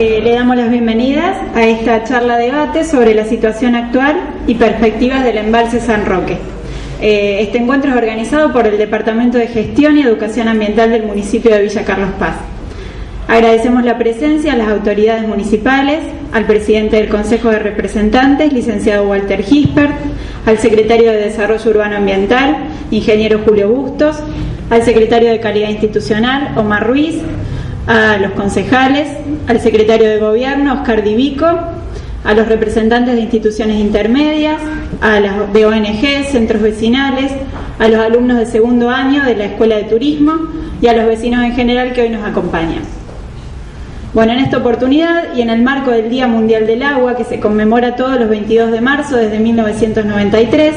Le damos las bienvenidas a esta charla debate sobre la situación actual y perspectivas del embalse San Roque. Este encuentro es organizado por el Departamento de Gestión y Educación Ambiental del municipio de Villa Carlos Paz. Agradecemos la presencia a las autoridades municipales, al presidente del Consejo de Representantes, licenciado Walter Gispert, al secretario de Desarrollo Urbano Ambiental, ingeniero Julio Bustos, al secretario de Calidad Institucional, Omar Ruiz, a los concejales, al secretario de Gobierno, Oscar Divico, a los representantes de instituciones intermedias, a las de ONG, centros vecinales, a los alumnos de segundo año de la Escuela de Turismo y a los vecinos en general que hoy nos acompañan. Bueno, en esta oportunidad y en el marco del Día Mundial del Agua, que se conmemora todos los 22 de marzo desde 1993,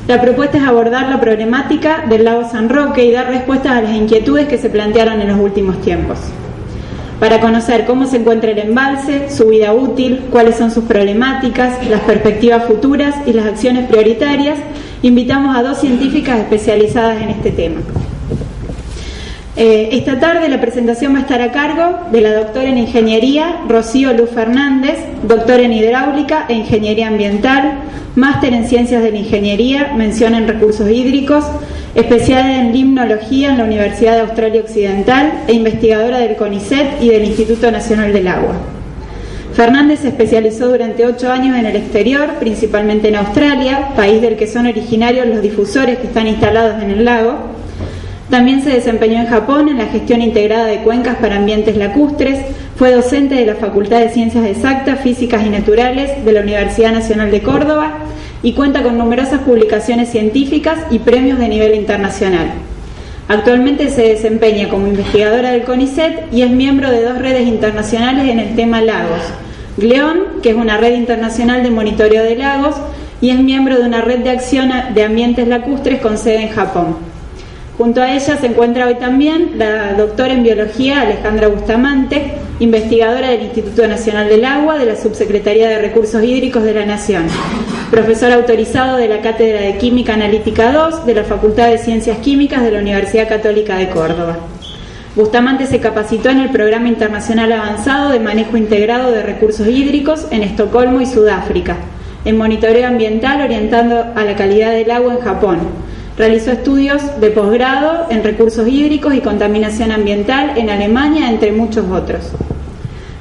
la propuesta es abordar la problemática del lago San Roque y dar respuestas a las inquietudes que se plantearon en los últimos tiempos. Para conocer cómo se encuentra el embalse, su vida útil, cuáles son sus problemáticas, las perspectivas futuras y las acciones prioritarias, invitamos a dos científicas especializadas en este tema. Esta tarde la presentación va a estar a cargo de la doctora en Ingeniería, Rocío Luz Fernández, doctora en Hidráulica e Ingeniería Ambiental, máster en Ciencias de la Ingeniería, mención en Recursos Hídricos, especial en Limnología en la Universidad de Australia Occidental e investigadora del CONICET y del Instituto Nacional del Agua. Fernández se especializó durante 8 años en el exterior, principalmente en Australia, país del que son originarios los difusores que están instalados en el lago. También se desempeñó en Japón en la gestión integrada de cuencas para ambientes lacustres, fue docente de la Facultad de Ciencias Exactas, Físicas y Naturales de la Universidad Nacional de Córdoba y cuenta con numerosas publicaciones científicas y premios de nivel internacional. Actualmente se desempeña como investigadora del CONICET y es miembro de 2 redes internacionales en el tema lagos. GLEON, que es una red internacional de monitoreo de lagos, y es miembro de una red de acción de ambientes lacustres con sede en Japón. Junto a ella se encuentra hoy también la doctora en Biología Alejandra Bustamante, investigadora del Instituto Nacional del Agua de la Subsecretaría de Recursos Hídricos de la Nación, profesor autorizado de la Cátedra de Química Analítica 2 de la Facultad de Ciencias Químicas de la Universidad Católica de Córdoba. Bustamante se capacitó en el Programa Internacional Avanzado de Manejo Integrado de Recursos Hídricos en Estocolmo y Sudáfrica, en monitoreo ambiental orientando a la calidad del agua en Japón. Realizó estudios de posgrado en recursos hídricos y contaminación ambiental en Alemania, entre muchos otros.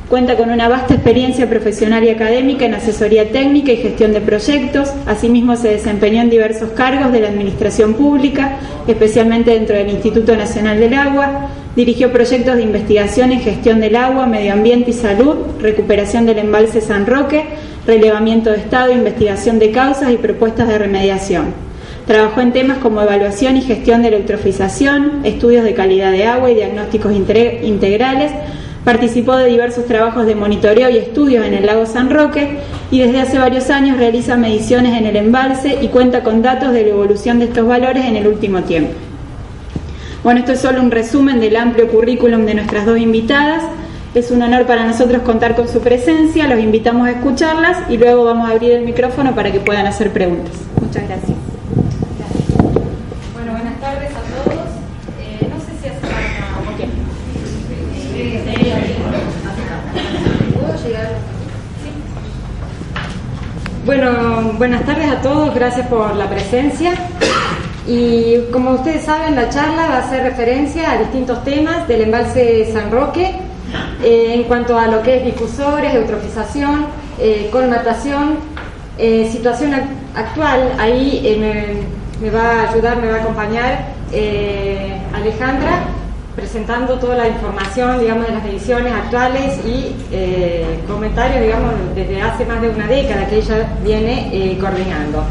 Cuenta con una vasta experiencia profesional y académica en asesoría técnica y gestión de proyectos. Asimismo, se desempeñó en diversos cargos de la administración pública, especialmente dentro del Instituto Nacional del Agua. Dirigió proyectos de investigación en gestión del agua, medio ambiente y salud, recuperación del embalse San Roque, relevamiento de estado, investigación de causas y propuestas de remediación. Trabajó en temas como evaluación y gestión de la eutrofización, estudios de calidad de agua y diagnósticos integrales. Participó de diversos trabajos de monitoreo y estudios en el lago San Roque y desde hace varios años realiza mediciones en el embalse y cuenta con datos de la evolución de estos valores en el último tiempo. Bueno, esto es solo un resumen del amplio currículum de nuestras dos invitadas. Es un honor para nosotros contar con su presencia, los invitamos a escucharlas y luego vamos a abrir el micrófono para que puedan hacer preguntas. Muchas gracias. Buenas tardes a todos. No sé si hace falta. Okay. ¿Puedo llegar? Sí. Bueno, buenas tardes a todos, gracias por la presencia. Y como ustedes saben, la charla va a hacer referencia a distintos temas del embalse San Roque, en cuanto a lo que es difusores, eutrofización, colmatación, situación actual. Ahí me va a ayudar, me va a acompañar Alejandra, presentando toda la información, digamos, de las mediciones actuales y comentarios, digamos, desde hace más de una década que ella viene coordinando.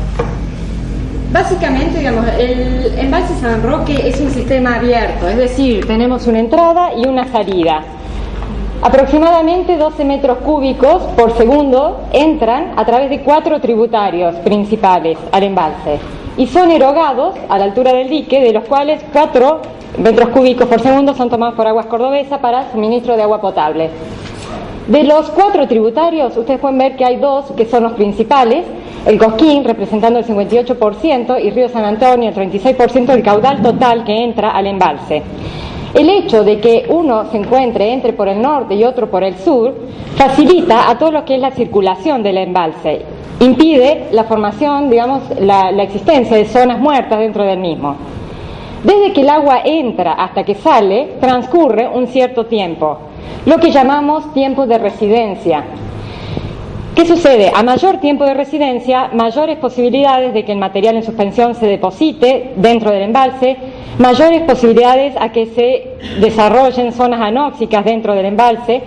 Básicamente, digamos, el embalse San Roque es un sistema abierto, es decir, tenemos una entrada y una salida. Aproximadamente 12 metros cúbicos por segundo entran a través de 4 tributarios principales al embalse y son erogados a la altura del dique, de los cuales 4 metros cúbicos por segundo son tomados por Aguas Cordobesa para suministro de agua potable. De los 4 tributarios, ustedes pueden ver que hay 2 que son los principales, el Cosquín representando el 58% y Río San Antonio el 36% del caudal total que entra al embalse. el hecho de que uno se entre por el norte y otro por el sur, facilita a todo lo que es la circulación del embalse, impide la formación, digamos, la existencia de zonas muertas dentro del mismo. Desde que el agua entra hasta que sale, transcurre un cierto tiempo, lo que llamamos tiempo de residencia. ¿Qué sucede? A mayor tiempo de residencia, mayores posibilidades de que el material en suspensión se deposite dentro del embalse, mayores posibilidades a que se desarrollen zonas anóxicas dentro del embalse.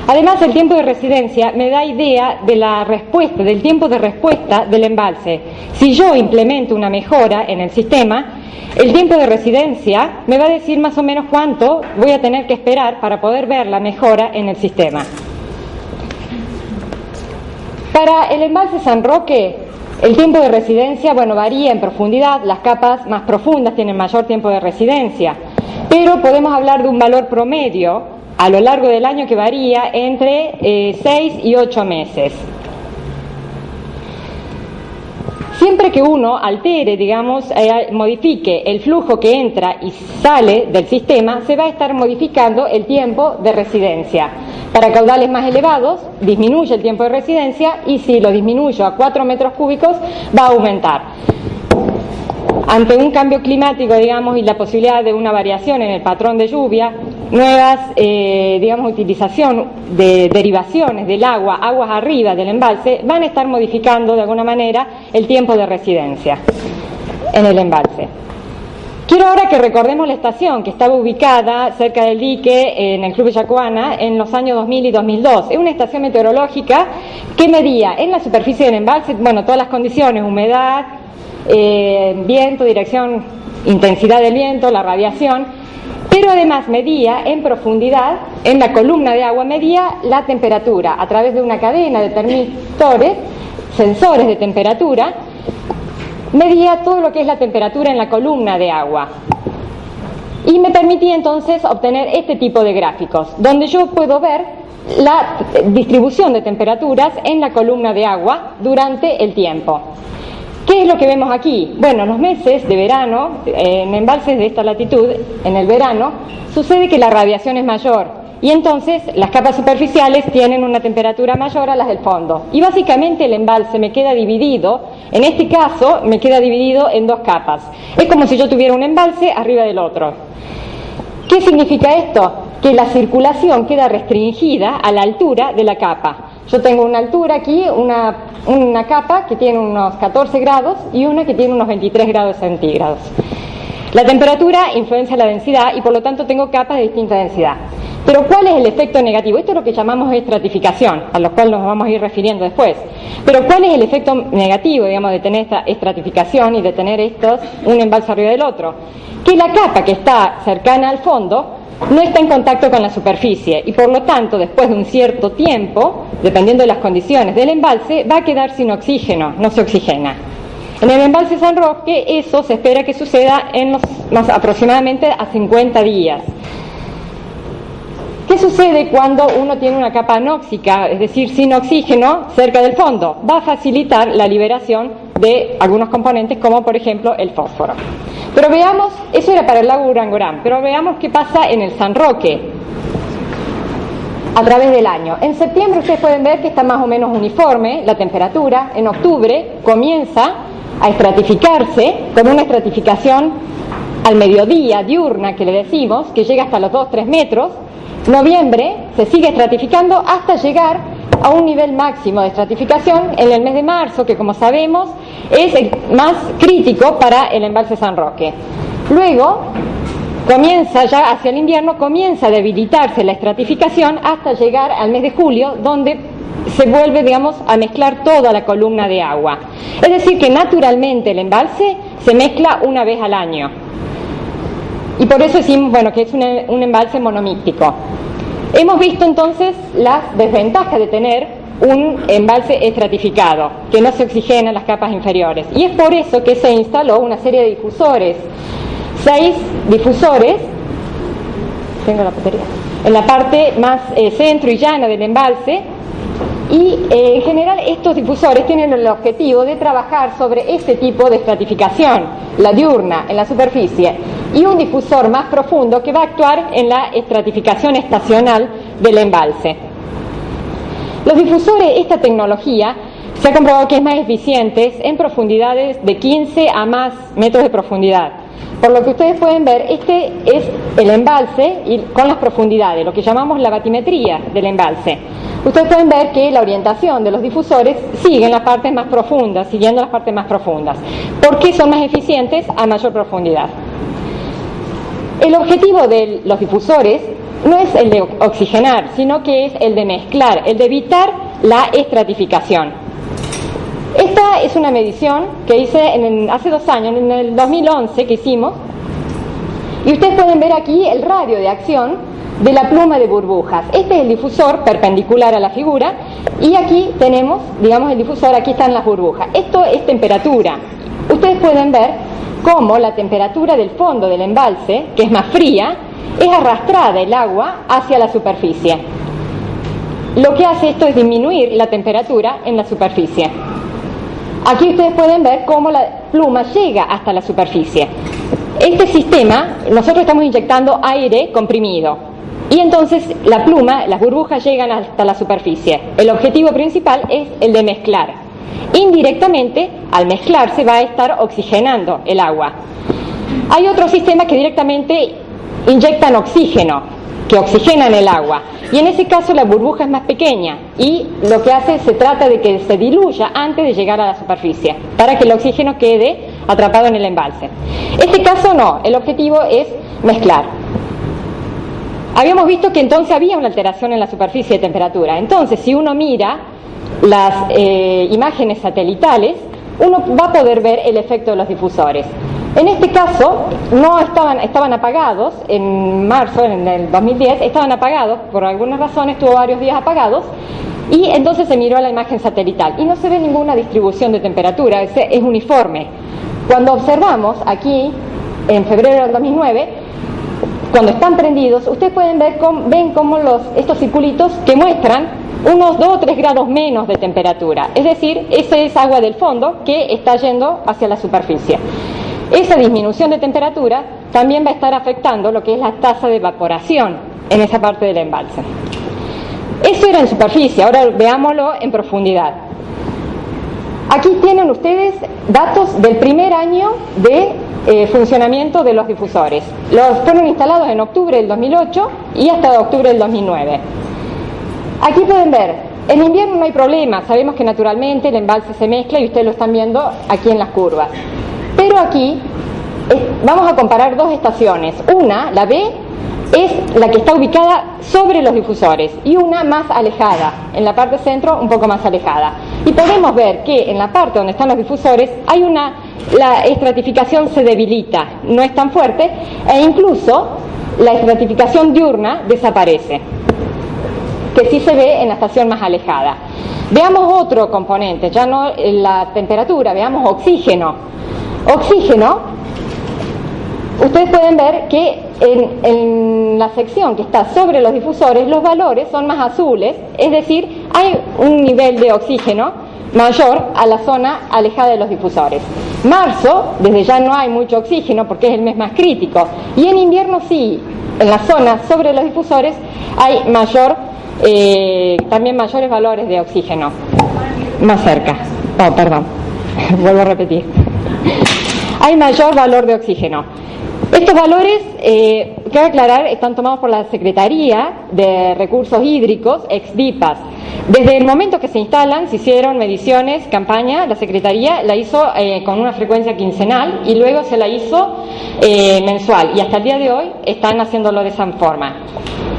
Además, el tiempo de residencia me da idea de la respuesta, del tiempo de respuesta del embalse. Si yo implemento una mejora en el sistema, el tiempo de residencia me va a decir más o menos cuánto voy a tener que esperar para poder ver la mejora en el sistema. Para el embalse San Roque, el tiempo de residencia, varía en profundidad. Las capas más profundas tienen mayor tiempo de residencia, pero podemos hablar de un valor promedio a lo largo del año que varía entre 6 y 8 meses. Siempre que uno altere, modifique el flujo que entra y sale del sistema, se va a estar modificando el tiempo de residencia. Para caudales más elevados, disminuye el tiempo de residencia, y si lo disminuyo a 4 metros cúbicos, va a aumentar. Ante un cambio climático, y la posibilidad de una variación en el patrón de lluvia, nuevas, utilización de derivaciones del agua, aguas arriba del embalse, van a estar modificando de alguna manera el tiempo de residencia en el embalse. Quiero ahora que recordemos la estación que estaba ubicada cerca del dique en el Club Yacuana en los años 2000 y 2002. Es una estación meteorológica que medía en la superficie del embalse, todas las condiciones, humedad, viento, dirección, intensidad del viento, la radiación, pero además medía en profundidad, en la columna de agua, medía la temperatura a través de una cadena de termistores, sensores de temperatura, medía todo lo que es la temperatura en la columna de agua. Y me permitía entonces obtener este tipo de gráficos, donde yo puedo ver la distribución de temperaturas en la columna de agua durante el tiempo. ¿Qué es lo que vemos aquí? Los meses de verano, en embalses de esta latitud, en el verano, sucede que la radiación es mayor, y entonces las capas superficiales tienen una temperatura mayor a las del fondo. Y básicamente el embalse me queda dividido, en este caso me queda dividido en dos capas. Es como si yo tuviera un embalse arriba del otro. ¿Qué significa esto? Que la circulación queda restringida a la altura de la capa. Yo tengo una altura aquí, una capa que tiene unos 14 grados y una que tiene unos 23 grados centígrados. La temperatura influencia la densidad y por lo tanto tengo capas de distinta densidad. Pero ¿cuál es el efecto negativo? Esto es lo que llamamos estratificación, a lo cual nos vamos a ir refiriendo después. Pero ¿cuál es el efecto negativo, de tener esta estratificación y de tener un embalse arriba del otro? Que la capa que está cercana al fondo no está en contacto con la superficie y por lo tanto después de un cierto tiempo, dependiendo de las condiciones del embalse, va a quedar sin oxígeno, no se oxigena. En el embalse San Roque eso se espera que suceda en aproximadamente a 50 días. ¿Qué sucede cuando uno tiene una capa anóxica, es decir, sin oxígeno, cerca del fondo? Va a facilitar la liberación de algunos componentes como por ejemplo el fósforo. Pero veamos, eso era para el lago Urangorán, pero veamos qué pasa en el San Roque a través del año. En septiembre ustedes pueden ver que está más o menos uniforme la temperatura. En octubre comienza a estratificarse con una estratificación al mediodía, diurna que le decimos, que llega hasta los 2-3 metros. Noviembre se sigue estratificando hasta llegar a un nivel máximo de estratificación en el mes de marzo, que como sabemos es el más crítico para el embalse San Roque. Luego comienza ya hacia el invierno, comienza a debilitarse la estratificación hasta llegar al mes de julio, donde se vuelve, a mezclar toda la columna de agua. Es decir, que naturalmente el embalse se mezcla una vez al año. Y por eso decimos, que es un embalse monomíctico. Hemos visto entonces las desventajas de tener un embalse estratificado, que no se oxigena las capas inferiores. Y es por eso que se instaló una serie de difusores, 6 difusores, tengo la batería, en la parte más centro y llana del embalse. Y en general estos difusores tienen el objetivo de trabajar sobre este tipo de estratificación, la diurna, en la superficie, y un difusor más profundo que va a actuar en la estratificación estacional del embalse. Los difusores, esta tecnología, se ha comprobado que es más eficiente en profundidades de 15 a más metros de profundidad. Por lo que ustedes pueden ver, este es el embalse y con las profundidades, lo que llamamos la batimetría del embalse. Ustedes pueden ver que la orientación de los difusores sigue en las partes más profundas, siguiendo las partes más profundas. ¿Por qué son más eficientes a mayor profundidad? El objetivo de los difusores no es el de oxigenar, sino que es el de mezclar, el de evitar la estratificación. Esta es una medición que hice hace 2 años, en el 2011 que hicimos, y ustedes pueden ver aquí el radio de acción de la pluma de burbujas. Este es el difusor perpendicular a la figura, y aquí tenemos, digamos, el difusor, aquí están las burbujas. Esto es temperatura. Ustedes pueden ver cómo la temperatura del fondo del embalse, que es más fría, es arrastrada el agua hacia la superficie. Lo que hace esto es disminuir la temperatura en la superficie. Aquí ustedes pueden ver cómo la pluma llega hasta la superficie. Este sistema, nosotros estamos inyectando aire comprimido y entonces la pluma, las burbujas llegan hasta la superficie. El objetivo principal es el de mezclar. Indirectamente, al mezclarse va a estar oxigenando el agua. Hay otros sistemas que directamente inyectan oxígeno, que oxigenan el agua, y en ese caso la burbuja es más pequeña y lo que hace, se trata de que se diluya antes de llegar a la superficie para que el oxígeno quede atrapado en el embalse. Este caso no, el objetivo es mezclar. Habíamos visto que entonces había una alteración en la superficie de temperatura. Entonces, si uno mira las imágenes satelitales, uno va a poder ver el efecto de los difusores. En este caso, no estaban apagados, en marzo, en el 2010, estaban apagados, por algunas razones, estuvo varios días apagados, y entonces se miró la imagen satelital, y no se ve ninguna distribución de temperatura, es uniforme. Cuando observamos aquí, en febrero del 2009, cuando están prendidos, ustedes pueden ver ven cómo estos circulitos que muestran unos 2 o 3 grados menos de temperatura, es decir, esa es agua del fondo que está yendo hacia la superficie. Esa disminución de temperatura también va a estar afectando lo que es la tasa de evaporación en esa parte del embalse. Eso era en superficie, ahora veámoslo en profundidad. Aquí tienen ustedes datos del primer año de funcionamiento de los difusores. Los fueron instalados en octubre del 2008 y hasta octubre del 2009. Aquí pueden ver, en invierno no hay problema, sabemos que naturalmente el embalse se mezcla y ustedes lo están viendo aquí en las curvas. Pero aquí vamos a comparar 2 estaciones. Una, la B, es la que está ubicada sobre los difusores y una más alejada, en la parte centro un poco más alejada. Y podemos ver que en la parte donde están los difusores la estratificación se debilita, no es tan fuerte, e incluso la estratificación diurna desaparece, que sí se ve en la estación más alejada. Veamos otro componente, ya no la temperatura, veamos oxígeno. Oxígeno, ustedes pueden ver que en la sección que está sobre los difusores los valores son más azules, es decir, hay un nivel de oxígeno mayor a la zona alejada de los difusores. Marzo, desde ya no hay mucho oxígeno porque es el mes más crítico, y en invierno sí, en la zona sobre los difusores hay también mayores valores de oxígeno. Más cerca. Oh, perdón, vuelvo a repetir. Hay mayor valor de oxígeno. Estos valores, quiero aclarar, están tomados por la Secretaría de Recursos Hídricos, ex-DIPAS. Desde el momento que se instalan, se hicieron mediciones, campaña, la Secretaría la hizo con una frecuencia quincenal y luego se la hizo mensual. Y hasta el día de hoy están haciéndolo de esa forma.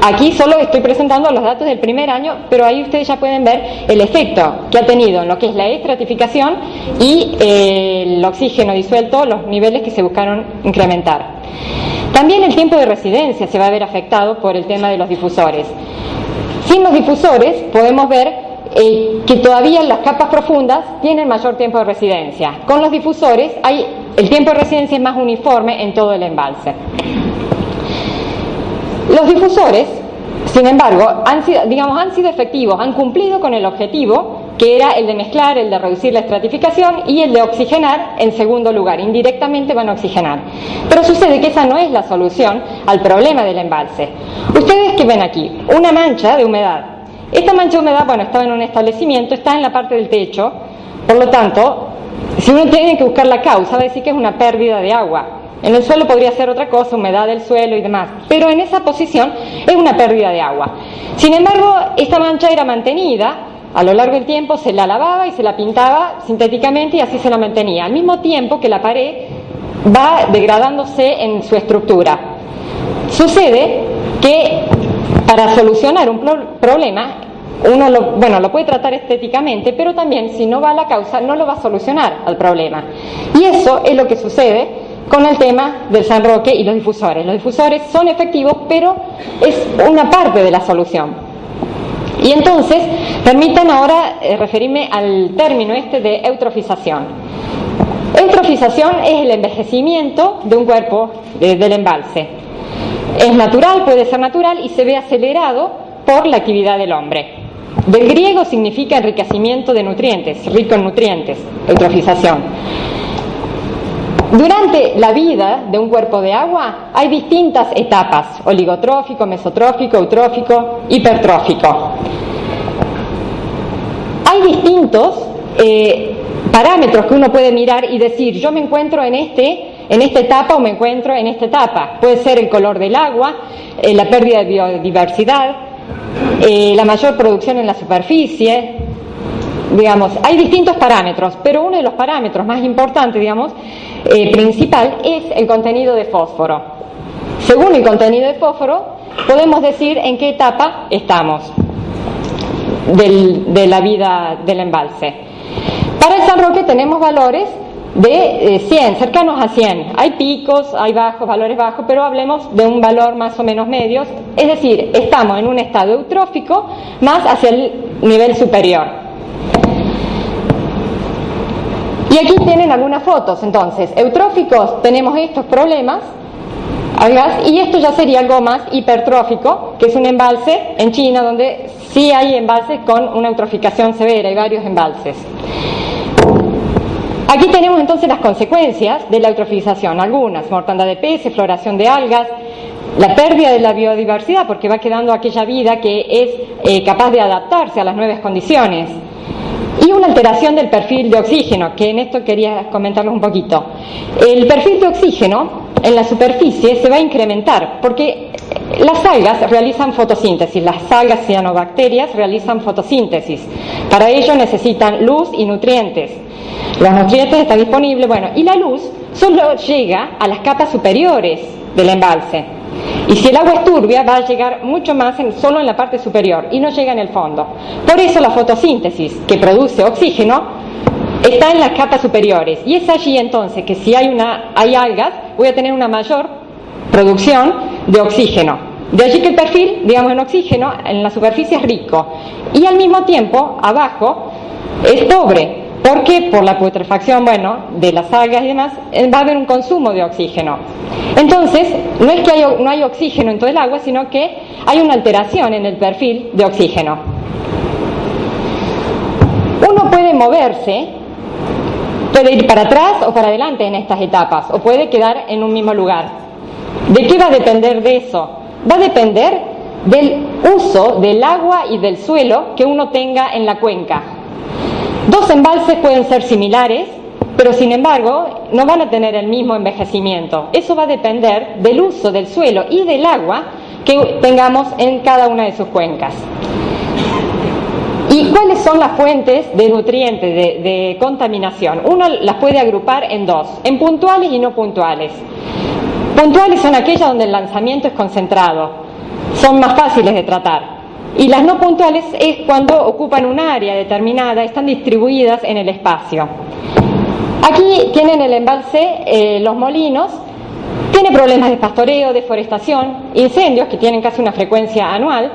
Aquí solo estoy presentando los datos del primer año, pero ahí ustedes ya pueden ver el efecto que ha tenido en lo que es la estratificación y el oxígeno disuelto, los niveles que se buscaron incrementar. También el tiempo de residencia se va a ver afectado por el tema de los difusores. Sin los difusores podemos ver que todavía las capas profundas tienen mayor tiempo de residencia. Con los difusores el tiempo de residencia es más uniforme en todo el embalse. Los difusores, sin embargo, han sido efectivos, han cumplido con el objetivo que era el de mezclar, el de reducir la estratificación y el de oxigenar en segundo lugar. Indirectamente van a oxigenar. Pero sucede que esa no es la solución al problema del embalse. Ustedes que ven aquí, una mancha de humedad. Esta mancha de humedad, bueno, estaba en un establecimiento, está en la parte del techo, por lo tanto, si uno tiene que buscar la causa, va a decir que es una pérdida de agua. En el suelo podría ser otra cosa, humedad del suelo y demás, pero en esa posición es una pérdida de agua. Sin embargo, esta mancha era mantenida, a lo largo del tiempo se la lavaba y se la pintaba sintéticamente y así se la mantenía, al mismo tiempo que la pared va degradándose en su estructura. Sucede que para solucionar un problema, uno lo puede tratar estéticamente, pero también si no va a la causa, no lo va a solucionar al problema. Y eso es lo que sucede con el tema del San Roque y los difusores. Los difusores son efectivos, pero es una parte de la solución. Y entonces, permitan ahora referirme al término de eutrofización. Eutrofización es el envejecimiento de un cuerpo del embalse. Es natural, puede ser natural y se ve acelerado por la actividad del hombre. Del griego significa enriquecimiento de nutrientes, rico en nutrientes, eutrofización. Durante la vida de un cuerpo de agua hay distintas etapas: oligotrófico, mesotrófico, eutrófico, hipertrófico. Hay distintos parámetros que uno puede mirar y decir, yo me encuentro en esta etapa o me encuentro en esta etapa. Puede ser el color del agua, la pérdida de biodiversidad, la mayor producción en la superficie. Digamos, hay distintos parámetros, pero uno de los parámetros más importantes, principal, es el contenido de fósforo. Según el contenido de fósforo, podemos decir en qué etapa estamos de la vida del embalse. Para el San Roque tenemos valores de 100, cercanos a 100. Hay picos, hay bajos, valores bajos, pero hablemos de un valor más o menos medios, es decir, estamos en un estado eutrófico más hacia el nivel superior. Y aquí tienen algunas fotos. Entonces, eutróficos tenemos estos problemas, y esto ya sería algo más hipertrófico, que es un embalse en China donde sí hay embalses con una eutroficación severa, hay varios embalses. Aquí tenemos entonces las consecuencias de la eutrofización, algunas: mortandad de peces, floración de algas, la pérdida de la biodiversidad porque va quedando aquella vida que es capaz de adaptarse a las nuevas condiciones, y una alteración del perfil de oxígeno, que en esto quería comentarles un poquito. El perfil de oxígeno en la superficie se va a incrementar porque las algas realizan fotosíntesis, las algas cianobacterias realizan fotosíntesis. Para ello necesitan luz y nutrientes. Los nutrientes están disponibles, y la luz solo llega a las capas superiores del embalse. Y si el agua es turbia, va a llegar mucho más solo en la parte superior y no llega en el fondo. Por eso la fotosíntesis que produce oxígeno está en las capas superiores. Y es allí entonces que si hay algas, voy a tener una mayor producción de oxígeno. De allí que el perfil, en oxígeno, en la superficie es rico. Y al mismo tiempo, abajo, es pobre. Porque por la putrefacción, de las algas y demás, va a haber un consumo de oxígeno. Entonces, no es que no hay oxígeno en todo el agua, sino que hay una alteración en el perfil de oxígeno. Uno puede moverse, puede ir para atrás o para adelante en estas etapas, o puede quedar en un mismo lugar. ¿De qué va a depender de eso? Va a depender del uso del agua y del suelo que uno tenga en la cuenca. Dos embalses pueden ser similares, pero sin embargo no van a tener el mismo envejecimiento. Eso va a depender del uso del suelo y del agua que tengamos en cada una de sus cuencas. ¿Y cuáles son las fuentes de nutrientes, de contaminación? Uno las puede agrupar en dos, en puntuales y no puntuales. Puntuales son aquellas donde el lanzamiento es concentrado, son más fáciles de tratar. Y las no puntuales es cuando ocupan un área determinada, están distribuidas en el espacio. Aquí tienen el embalse Los Molinos, tiene problemas de pastoreo, deforestación, incendios que tienen casi una frecuencia anual.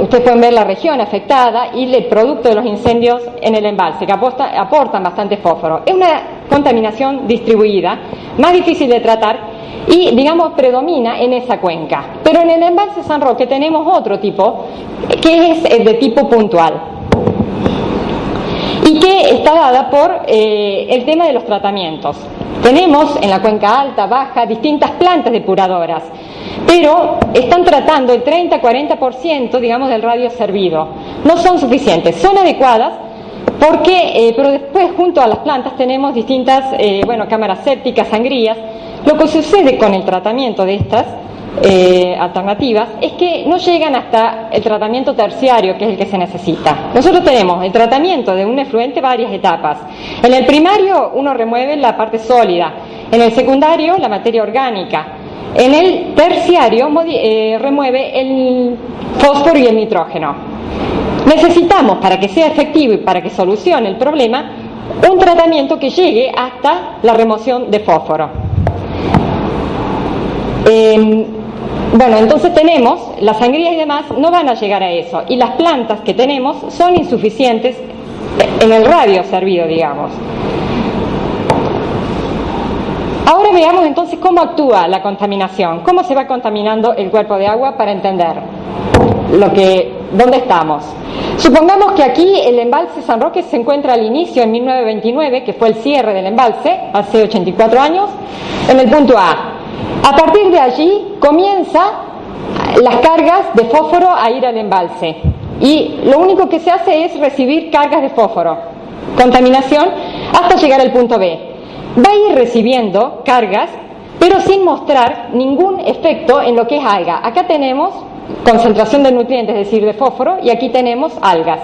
Ustedes pueden ver la región afectada y el producto de los incendios en el embalse, que aportan bastante fósforo. Es una contaminación distribuida, más difícil de tratar y, predomina en esa cuenca. Pero en el embalse San Roque tenemos otro tipo, que es de tipo puntual. y que está dada por el tema de los tratamientos. Tenemos en la cuenca alta, baja, distintas plantas depuradoras, pero están tratando el 30-40%, digamos, del radio servido. No son suficientes, son adecuadas porque, pero después junto a las plantas tenemos distintas, cámaras sépticas, sangrías. Lo que sucede con el tratamiento de estas alternativas es que no llegan hasta el tratamiento terciario, que es el que se necesita. Nosotros tenemos el tratamiento de un efluente varias etapas. En el primario uno remueve la parte sólida, en el secundario la materia orgánica, en el terciario remueve el fósforo y el nitrógeno. Necesitamos, para que sea efectivo y para que solucione el problema, un tratamiento que llegue hasta la remoción de fósforo. Entonces tenemos, las sangrías y demás no van a llegar a eso, y las plantas que tenemos son insuficientes en el radio servido, digamos. Ahora veamos entonces cómo actúa la contaminación, cómo se va contaminando el cuerpo de agua para entender dónde estamos. Supongamos que aquí el embalse San Roque se encuentra al inicio en 1929, que fue el cierre del embalse, hace 84 años, en el punto A. A partir de allí comienza las cargas de fósforo a ir al embalse y lo único que se hace es recibir cargas de fósforo, contaminación, hasta llegar al punto B. Va a ir recibiendo cargas, pero sin mostrar ningún efecto en lo que es alga. Acá tenemos concentración de nutrientes, es decir, de fósforo, y aquí tenemos algas.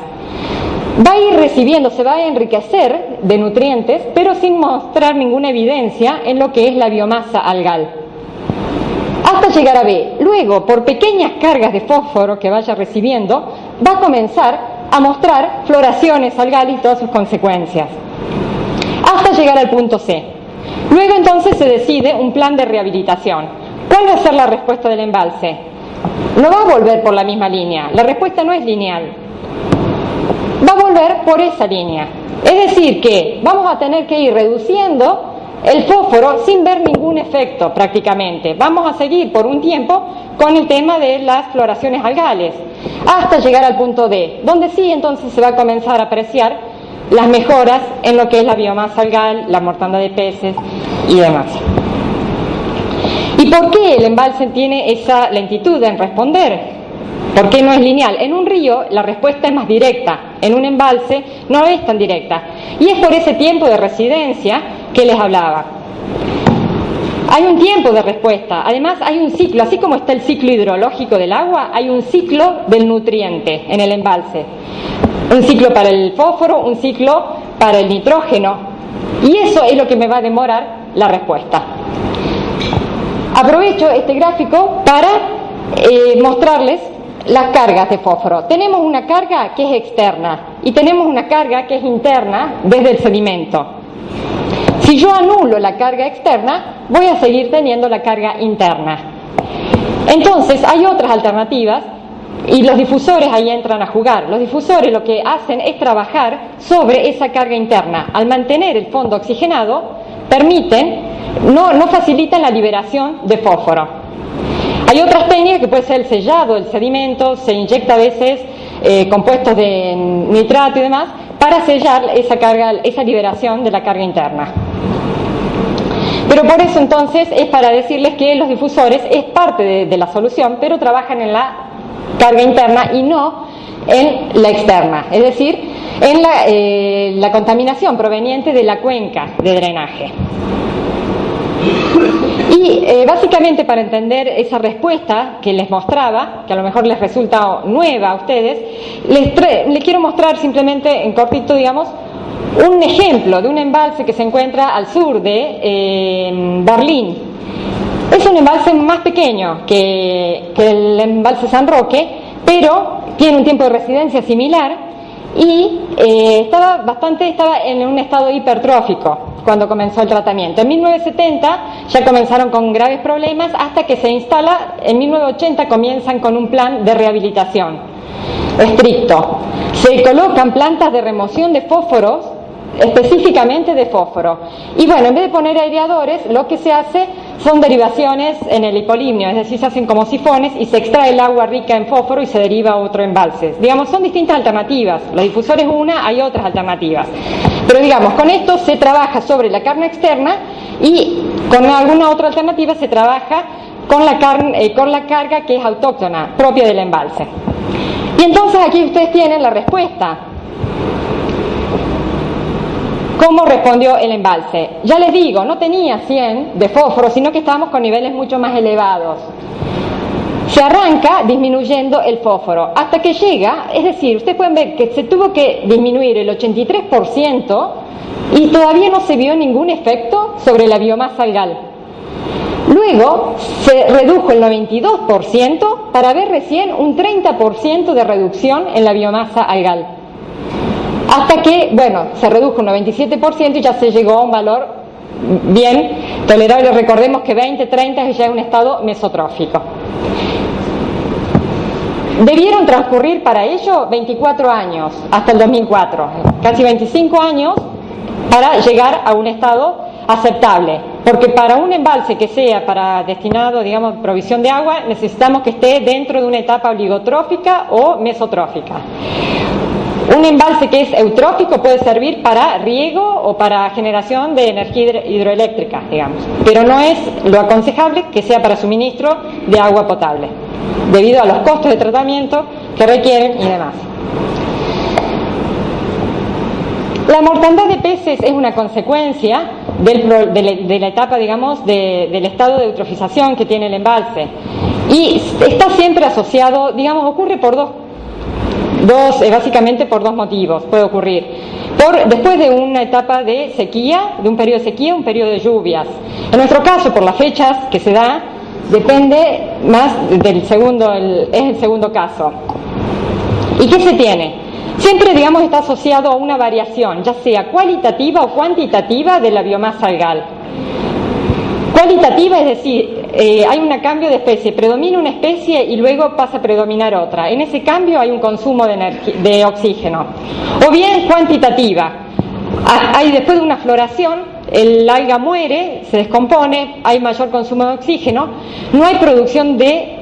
Va a ir recibiendo, se va a enriquecer de nutrientes, pero sin mostrar ninguna evidencia en lo que es la biomasa algal, hasta llegar a B. Luego, por pequeñas cargas de fósforo que vaya recibiendo, va a comenzar a mostrar floraciones algales y todas sus consecuencias, hasta llegar al punto C. Luego entonces se decide un plan de rehabilitación. ¿Cuál va a ser la respuesta del embalse? No va a volver por la misma línea, la respuesta no es lineal, va a volver por esa línea. Es decir que vamos a tener que ir reduciendo el fósforo sin ver ningún efecto prácticamente. Vamos a seguir por un tiempo con el tema de las floraciones algales, hasta llegar al punto D, donde sí entonces se va a comenzar a apreciar las mejoras en lo que es la biomasa algal, la mortandad de peces y demás. ¿Y por qué el embalse tiene esa lentitud en responder? ¿Por qué no es lineal? En un río la respuesta es más directa, en un embalse no es tan directa. Y es por ese tiempo de residencia que les hablaba. Hay un tiempo de respuesta, además hay un ciclo, así como está el ciclo hidrológico del agua, hay un ciclo del nutriente en el embalse. Un ciclo para el fósforo, un ciclo para el nitrógeno, y eso es lo que me va a demorar la respuesta. Aprovecho este gráfico para mostrarles las cargas de fósforo. Tenemos una carga que es externa y tenemos una carga que es interna desde el sedimento. Si yo anulo la carga externa, voy a seguir teniendo la carga interna. Entonces hay otras alternativas y los difusores ahí entran a jugar. Los difusores lo que hacen es trabajar sobre esa carga interna. Al mantener el fondo oxigenado, no facilitan la liberación de fósforo. Hay otras técnicas que puede ser el sellado del sedimento, se inyecta a veces compuestos de nitrato y demás para sellar esa liberación de la carga interna. Pero por eso entonces es para decirles que los difusores es parte de la solución, pero trabajan en la carga interna y no en la externa, es decir, en la contaminación proveniente de la cuenca de drenaje. Y básicamente para entender esa respuesta que les mostraba, que a lo mejor les resulta nueva a ustedes, les quiero mostrar simplemente en cortito, digamos, un ejemplo de un embalse que se encuentra al sur de Berlín. Es un embalse más pequeño que el embalse San Roque, pero tiene un tiempo de residencia similar y estaba en un estado hipertrófico cuando comenzó el tratamiento. En 1970 ya comenzaron con graves problemas hasta que se instala, en 1980 comienzan con un plan de rehabilitación estricto. Se colocan plantas de remoción de fósforos, específicamente de fósforo. Y bueno, en vez de poner aireadores, lo que se hace son derivaciones en el hipolimnio, es decir, se hacen como sifones y se extrae el agua rica en fósforo y se deriva a otro embalse. Digamos, son distintas alternativas. La difusora es una, hay otras alternativas. Pero digamos, con esto se trabaja sobre la carga externa y con alguna otra alternativa se trabaja con la carga que es autóctona, propia del embalse. Y entonces aquí ustedes tienen la respuesta. ¿Cómo respondió el embalse? Ya les digo, no tenía 100 de fósforo, sino que estábamos con niveles mucho más elevados. Se arranca disminuyendo el fósforo hasta que llega, es decir, ustedes pueden ver que se tuvo que disminuir el 83% y todavía no se vio ningún efecto sobre la biomasa algal. Luego se redujo el 92% para ver recién un 30% de reducción en la biomasa algal. Hasta que, bueno, se redujo un 97% y ya se llegó a un valor bien tolerable. Recordemos que 20-30 es ya un estado mesotrófico. Debieron transcurrir para ello 24 años, hasta el 2004, casi 25 años para llegar a un estado aceptable, porque para un embalse que sea destinado, digamos, provisión de agua, necesitamos que esté dentro de una etapa oligotrófica o mesotrófica. Un embalse que es eutrófico puede servir para riego o para generación de energía hidroeléctrica, digamos, pero no es lo aconsejable que sea para suministro de agua potable, debido a los costos de tratamiento que requieren y demás. La mortandad de peces es una consecuencia de la etapa, digamos, del estado de eutrofización que tiene el embalse, y está siempre asociado, digamos, ocurre por básicamente por dos motivos puede ocurrir. Después de una etapa de sequía, de un periodo de sequía, un periodo de lluvias. En nuestro caso, por las fechas que se da, depende más del segundo, es el segundo caso. ¿Y qué se tiene? Siempre, digamos, está asociado a una variación, ya sea cualitativa o cuantitativa, de la biomasa algal. Cualitativa, es decir, hay un cambio de especie, predomina una especie y luego pasa a predominar otra. En ese cambio hay un consumo de oxígeno. O bien cuantitativa, después de una floración, el alga muere, se descompone, hay mayor consumo de oxígeno, no hay producción de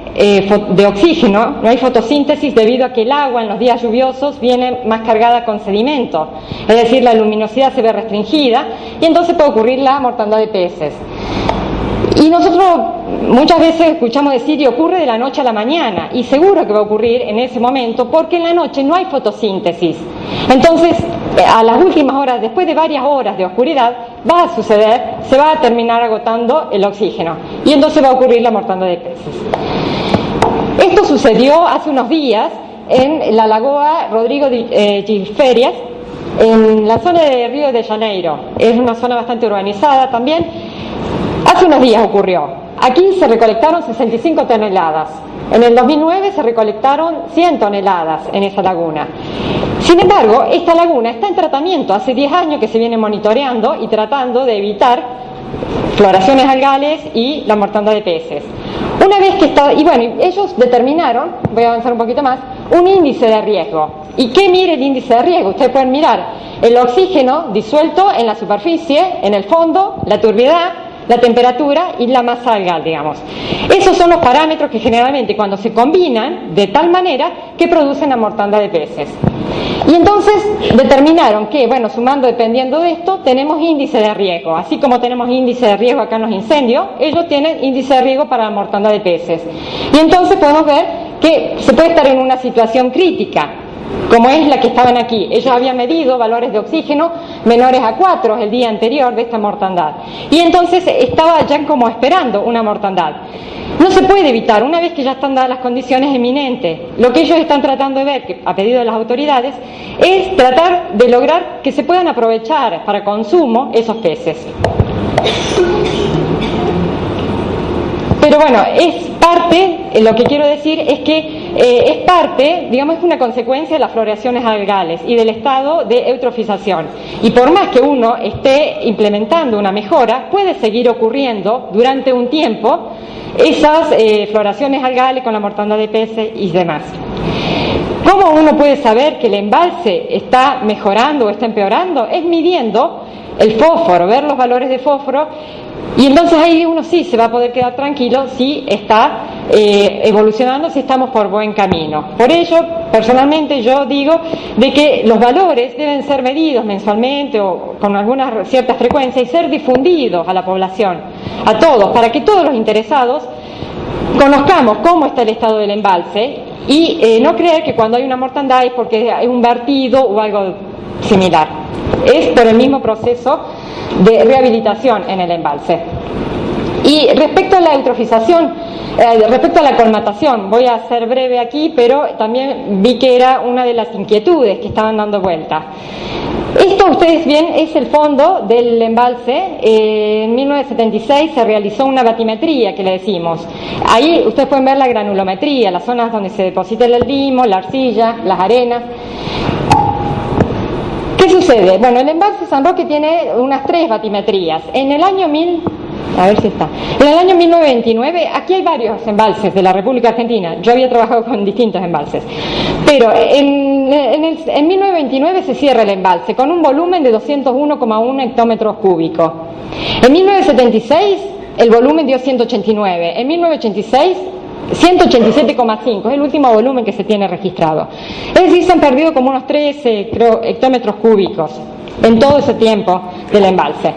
oxígeno, no hay fotosíntesis debido a que el agua en los días lluviosos viene más cargada con sedimento, es decir, la luminosidad se ve restringida y entonces puede ocurrir la mortandad de peces. Y nosotros muchas veces escuchamos decir y ocurre de la noche a la mañana, y seguro que va a ocurrir en ese momento porque en la noche no hay fotosíntesis. Entonces, a las últimas horas, después de varias horas de oscuridad, va a suceder, se va a terminar agotando el oxígeno y entonces va a ocurrir la mortandad de peces. Esto sucedió hace unos días en la lagoa Rodrigo Gilferias, en la zona de Río de Janeiro. Es una zona bastante urbanizada también. Hace unos días ocurrió. Aquí se recolectaron 65 toneladas. En el 2009 se recolectaron 100 toneladas en esa laguna. Sin embargo, esta laguna está en tratamiento. Hace 10 años que se viene monitoreando y tratando de evitar floraciones algales y la mortandad de peces. Una vez que ellos determinaron, voy a avanzar un poquito más, un índice de riesgo. ¿Y qué mide el índice de riesgo? Ustedes pueden mirar el oxígeno disuelto en la superficie, en el fondo, la turbiedad, la temperatura y la masa algal, digamos. Esos son los parámetros que generalmente cuando se combinan de tal manera que producen la mortandad de peces. Y entonces determinaron que, sumando dependiendo de esto, tenemos índice de riesgo. Así como tenemos índice de riesgo acá en los incendios, ellos tienen índice de riesgo para la mortandad de peces. Y entonces podemos ver que se puede estar en una situación crítica, como es la que estaban aquí. Ellos habían medido valores de oxígeno menores a 4 el día anterior de esta mortandad. Y entonces estaba ya como esperando una mortandad. No se puede evitar, una vez que ya están dadas las condiciones eminentes. Lo que ellos están tratando de ver, a pedido de las autoridades, es tratar de lograr que se puedan aprovechar para consumo esos peces. Pero es parte, lo que quiero decir es que es parte, digamos, es una consecuencia de las floraciones algales y del estado de eutrofización. Y por más que uno esté implementando una mejora, puede seguir ocurriendo durante un tiempo esas floraciones algales con la mortandad de peces y demás. ¿Cómo uno puede saber que el embalse está mejorando o está empeorando? Es midiendo el fósforo, ver los valores de fósforo, y entonces ahí uno sí se va a poder quedar tranquilo si está evolucionando, si estamos por buen camino. Por ello, personalmente yo digo de que los valores deben ser medidos mensualmente o con alguna cierta frecuencia y ser difundidos a la población, a todos, para que todos los interesados conozcamos cómo está el estado del embalse y no creer que cuando hay una mortandad es porque hay un vertido o algo similar. Es por el mismo proceso de rehabilitación en el embalse. Y respecto a la eutrofización, respecto a la colmatación, voy a ser breve aquí, pero también vi que era una de las inquietudes que estaban dando vuelta. Esto, ustedes ven, es el fondo del embalse. En 1976 se realizó una batimetría, que le decimos. Ahí ustedes pueden ver la granulometría, las zonas donde se deposita el limo, la arcilla, las arenas. ¿Qué sucede? Bueno, el embalse San Roque tiene unas 3 batimetrías. En el año 1929, aquí hay varios embalses de la República Argentina. Yo había trabajado con distintos embalses. Pero en 1929 se cierra el embalse con un volumen de 201,1 hectómetros cúbicos. En 1976 el volumen dio 189. En 1986 187,5, es el último volumen que se tiene registrado. Es decir, se han perdido como unos 13 hectómetros cúbicos en todo ese tiempo del embalse.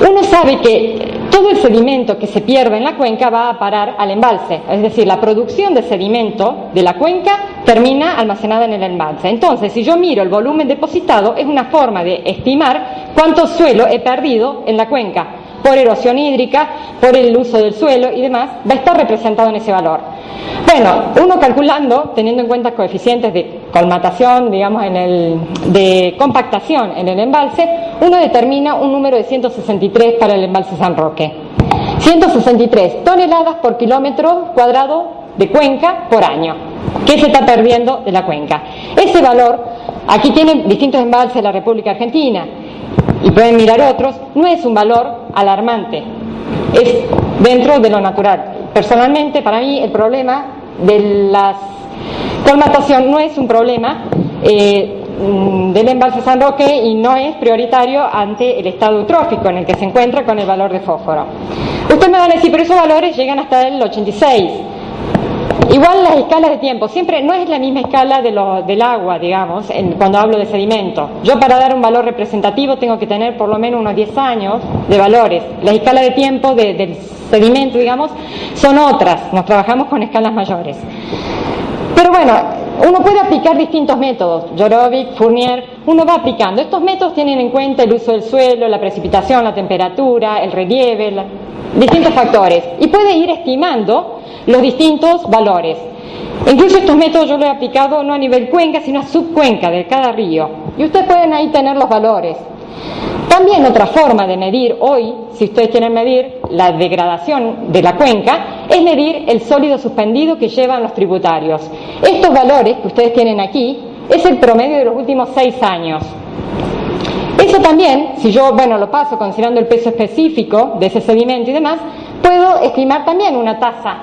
Uno sabe que todo el sedimento que se pierde en la cuenca va a parar al embalse, es decir, la producción de sedimento de la cuenca termina almacenada en el embalse. Entonces, si yo miro el volumen depositado, es una forma de estimar cuánto suelo he perdido en la cuenca, por erosión hídrica, por el uso del suelo y demás, va a estar representado en ese valor. Bueno, uno calculando, teniendo en cuenta coeficientes de colmatación, digamos, de compactación en el embalse, uno determina un número de 163 para el embalse San Roque. 163 toneladas por kilómetro cuadrado de cuenca por año, que se está perdiendo de la cuenca. Ese valor, aquí tienen distintos embalses de la República Argentina, y pueden mirar otros, no es un valor alarmante, es dentro de lo natural. Personalmente, para mí, el problema de la colmatación no es un problema del embalse San Roque y no es prioritario ante el estado eutrófico en el que se encuentra con el valor de fósforo. Ustedes me van a decir, pero esos valores llegan hasta el 86. Igual las escalas de tiempo, siempre no es la misma escala del agua, digamos, cuando hablo de sedimento. Yo para dar un valor representativo tengo que tener por lo menos unos 10 años de valores. Las escalas de tiempo del sedimento, digamos, son otras, nos trabajamos con escalas mayores. Pero bueno, uno puede aplicar distintos métodos, Jorovic, Fournier, uno va aplicando. Estos métodos tienen en cuenta el uso del suelo, la precipitación, la temperatura, el relieve, distintos factores, y puede ir estimando los distintos valores. Incluso estos métodos yo los he aplicado no a nivel cuenca, sino a subcuenca de cada río. Y ustedes pueden ahí tener los valores. También otra forma de medir hoy, si ustedes quieren medir la degradación de la cuenca, es medir el sólido suspendido que llevan los tributarios. Estos valores que ustedes tienen aquí es el promedio de los últimos 6 años. Eso también, si yo, lo paso considerando el peso específico de ese sedimento y demás, puedo estimar también una tasa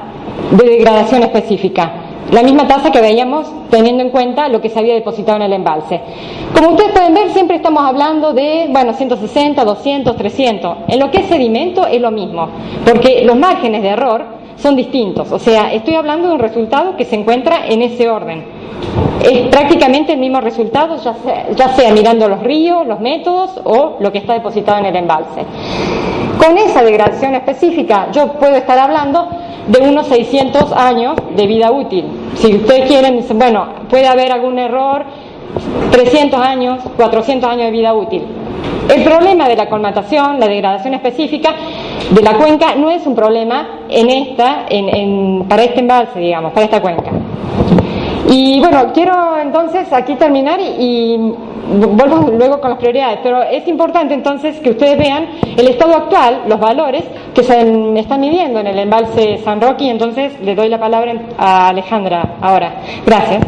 de degradación específica. La misma tasa que veíamos teniendo en cuenta lo que se había depositado en el embalse. Como ustedes pueden ver, siempre estamos hablando de, 160, 200, 300. En lo que es sedimento es lo mismo, porque los márgenes de error son distintos. O sea, estoy hablando de un resultado que se encuentra en ese orden. Es prácticamente el mismo resultado, ya sea mirando los ríos, los métodos o lo que está depositado en el embalse. Con esa degradación específica yo puedo estar hablando de unos 600 años de vida útil. Si ustedes quieren, puede haber algún error, 300 años, 400 años de vida útil. El problema de la colmatación, la degradación específica de la cuenca no es un problema para este embalse, digamos, para esta cuenca. Y quiero entonces aquí terminar y vuelvo luego con las prioridades, pero es importante entonces que ustedes vean el estado actual, los valores que se están midiendo en el embalse San Roque, y entonces le doy la palabra a Alejandra ahora. Gracias.